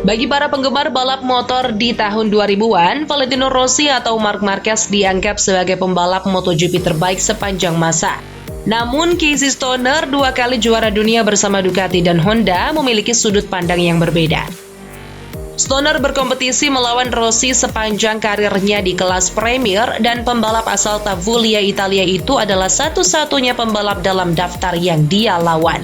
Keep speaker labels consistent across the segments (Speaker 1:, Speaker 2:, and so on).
Speaker 1: Bagi para penggemar balap motor di tahun 2000-an, Valentino Rossi atau Marc Marquez dianggap sebagai pembalap MotoGP terbaik sepanjang masa. Namun, Casey Stoner, 2 kali juara dunia bersama Ducati dan Honda, memiliki sudut pandang yang berbeda. Stoner berkompetisi melawan Rossi sepanjang karirnya di kelas Premier dan pembalap asal Tavullia, Italia itu adalah satu-satunya pembalap dalam daftar yang dia lawan.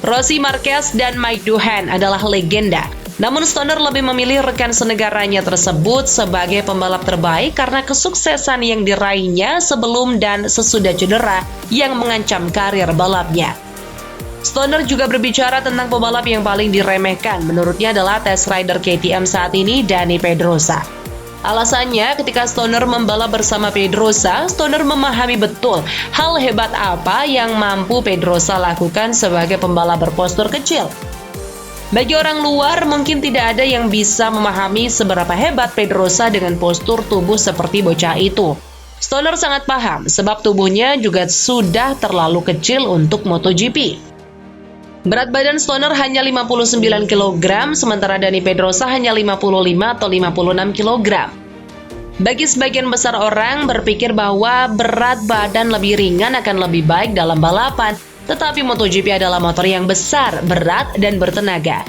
Speaker 1: Rossi, Marquez, dan Mike Doohan adalah legenda. Namun Stoner lebih memilih rekan senegaranya tersebut sebagai pembalap terbaik karena kesuksesan yang diraihnya sebelum dan sesudah cedera yang mengancam karir balapnya. Stoner juga berbicara tentang pembalap yang paling diremehkan, menurutnya adalah test rider KTM saat ini, Dani Pedrosa. Alasannya, ketika Stoner membalap bersama Pedrosa, Stoner memahami betul hal hebat apa yang mampu Pedrosa lakukan sebagai pembalap berpostur kecil. Bagi orang luar, mungkin tidak ada yang bisa memahami seberapa hebat Pedrosa dengan postur tubuh seperti bocah itu. Stoner sangat paham, sebab tubuhnya juga sudah terlalu kecil untuk MotoGP. Berat badan Stoner hanya 59 kg, sementara Dani Pedrosa hanya 55 atau 56 kg. Bagi sebagian besar orang berpikir bahwa berat badan lebih ringan akan lebih baik dalam balapan, tetapi MotoGP adalah motor yang besar, berat, dan bertenaga.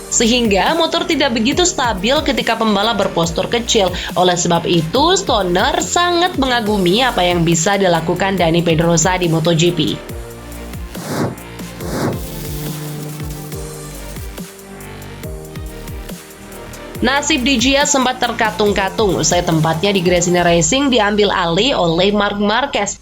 Speaker 1: Sehingga motor tidak begitu stabil ketika pembalap berpostur kecil. Oleh sebab itu, Stoner sangat mengagumi apa yang bisa dilakukan Dani Pedrosa di MotoGP. Nasib Di Gia sempat terkatung-katung usai tempatnya di Gresini Racing diambil alih oleh Marc Marquez.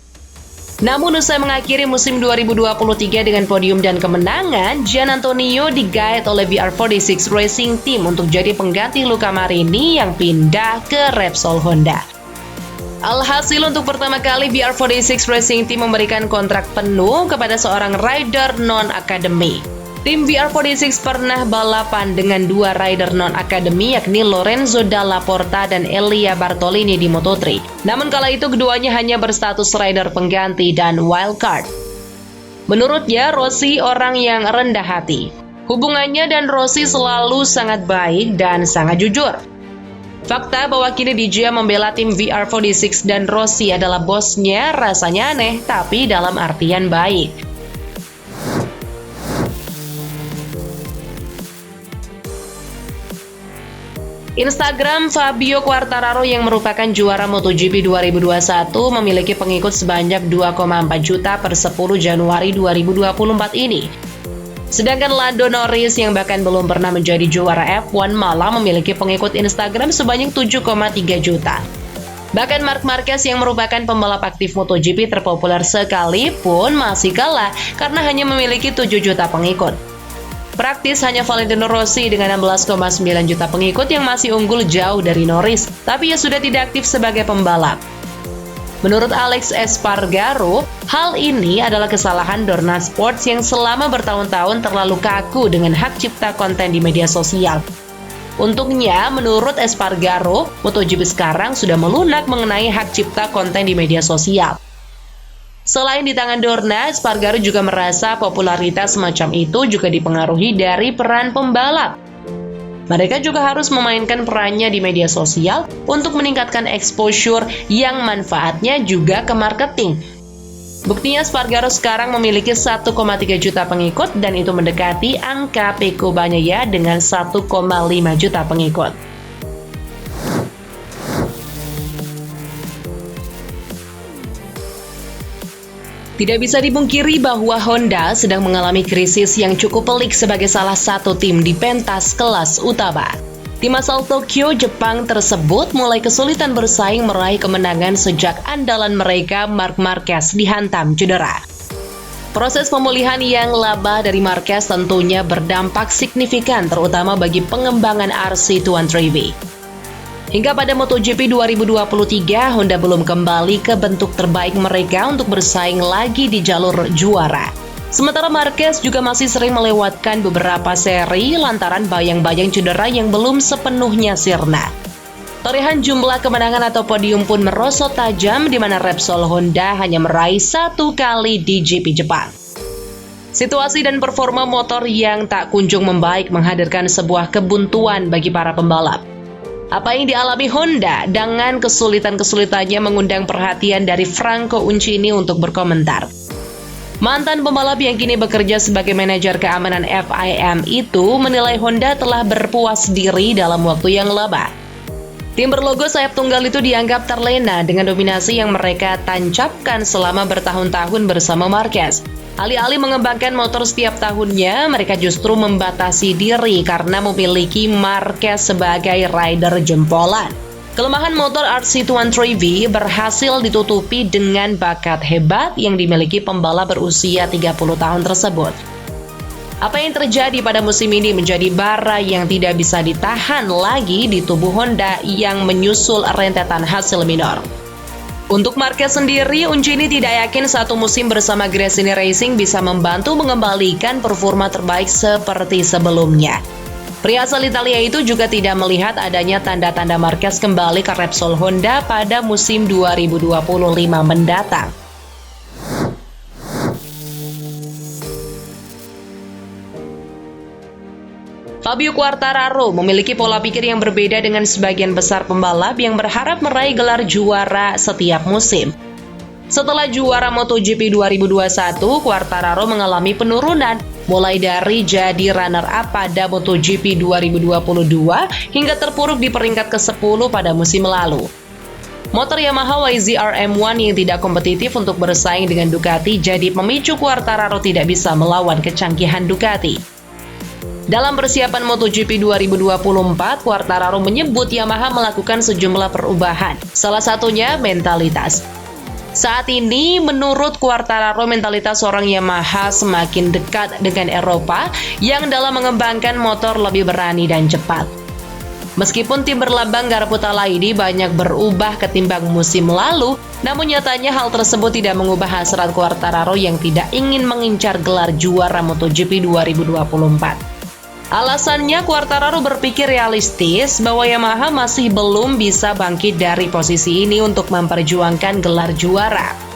Speaker 1: Namun usai mengakhiri musim 2023 dengan podium dan kemenangan, Gian Antonio digait oleh VR46 Racing Team untuk jadi pengganti Luca Marini yang pindah ke Repsol Honda. Alhasil untuk pertama kali VR46 Racing Team memberikan kontrak penuh kepada seorang rider non-akademi. Tim VR46 pernah balapan dengan 2 rider non-akademi yakni Lorenzo Dalla Porta dan Elia Bartolini di Moto3. Namun kala itu keduanya hanya berstatus rider pengganti dan wildcard. Menurutnya, Rossi orang yang rendah hati. Hubungannya dan Rossi selalu sangat baik dan sangat jujur. Fakta bahwa kini Di Gia membela tim VR46 dan Rossi adalah bosnya rasanya aneh, tapi dalam artian baik. Instagram Fabio Quartararo yang merupakan juara MotoGP 2021 memiliki pengikut sebanyak 2,4 juta per 10 Januari 2024 ini. Sedangkan Lando Norris yang bahkan belum pernah menjadi juara F1 malah memiliki pengikut Instagram sebanyak 7,3 juta. Bahkan Marc Marquez yang merupakan pembalap aktif MotoGP terpopuler sekalipun masih kalah karena hanya memiliki 7 juta pengikut. Praktis hanya Valentino Rossi dengan 16,9 juta pengikut yang masih unggul jauh dari Norris, tapi ia sudah tidak aktif sebagai pembalap. Menurut Alex Espargaro, hal ini adalah kesalahan Dorna Sports yang selama bertahun-tahun terlalu kaku dengan hak cipta konten di media sosial. Untungnya, menurut Espargaro, MotoGP sekarang sudah melunak mengenai hak cipta konten di media sosial. Selain di tangan Dorna, Espargaro juga merasa popularitas semacam itu juga dipengaruhi dari peran pembalap. Mereka juga harus memainkan perannya di media sosial untuk meningkatkan exposure yang manfaatnya juga ke marketing. Buktinya Espargaro sekarang memiliki 1,3 juta pengikut dan itu mendekati angka Pecco Bagnaia dengan 1,5 juta pengikut. Tidak bisa dipungkiri bahwa Honda sedang mengalami krisis yang cukup pelik sebagai salah satu tim di pentas kelas utama. Tim asal Tokyo, Jepang tersebut mulai kesulitan bersaing meraih kemenangan sejak andalan mereka Marc Marquez dihantam cedera. Proses pemulihan yang labah dari Marquez tentunya berdampak signifikan terutama bagi pengembangan RC Tuan Trevi. Hingga pada MotoGP 2023, Honda belum kembali ke bentuk terbaik mereka untuk bersaing lagi di jalur juara. Sementara Marquez juga masih sering melewatkan beberapa seri lantaran bayang-bayang cedera yang belum sepenuhnya sirna. Torehan jumlah kemenangan atau podium pun merosot tajam di mana Repsol Honda hanya meraih 1 kali di GP Jepang. Situasi dan performa motor yang tak kunjung membaik menghadirkan sebuah kebuntuan bagi para pembalap. Apa yang dialami Honda dengan kesulitan-kesulitannya mengundang perhatian dari Franco Uncini untuk berkomentar. Mantan pembalap yang kini bekerja sebagai manajer keamanan FIM itu menilai Honda telah berpuas diri dalam waktu yang lama. Tim berlogo sayap tunggal itu dianggap terlena dengan dominasi yang mereka tancapkan selama bertahun-tahun bersama Marquez. Alih-alih mengembangkan motor setiap tahunnya, mereka justru membatasi diri karena memiliki Marquez sebagai rider jempolan. Kelemahan motor RC213V berhasil ditutupi dengan bakat hebat yang dimiliki pembalap berusia 30 tahun tersebut. Apa yang terjadi pada musim ini menjadi bara yang tidak bisa ditahan lagi di tubuh Honda yang menyusul rentetan hasil minor. Untuk Marquez sendiri, Uncini tidak yakin satu musim bersama Gresini Racing bisa membantu mengembalikan performa terbaik seperti sebelumnya. Pria asal Italia itu juga tidak melihat adanya tanda-tanda Marquez kembali ke Repsol Honda pada musim 2025 mendatang. Fabio Quartararo memiliki pola pikir yang berbeda dengan sebagian besar pembalap yang berharap meraih gelar juara setiap musim. Setelah juara MotoGP 2021, Quartararo mengalami penurunan, mulai dari jadi runner-up pada MotoGP 2022 hingga terpuruk di peringkat ke-10 pada musim lalu. Motor Yamaha YZR-M1 yang tidak kompetitif untuk bersaing dengan Ducati jadi pemicu Quartararo tidak bisa melawan kecanggihan Ducati. Dalam persiapan MotoGP 2024, Quartararo menyebut Yamaha melakukan sejumlah perubahan, salah satunya mentalitas. Saat ini, menurut Quartararo, mentalitas seorang Yamaha semakin dekat dengan Eropa yang dalam mengembangkan motor lebih berani dan cepat. Meskipun tim berlambang Garputalai banyak berubah ketimbang musim lalu, namun nyatanya hal tersebut tidak mengubah hasrat Quartararo yang tidak ingin mengincar gelar juara MotoGP 2024. Alasannya, Quartararo berpikir realistis bahwa Yamaha masih belum bisa bangkit dari posisi ini untuk memperjuangkan gelar juara.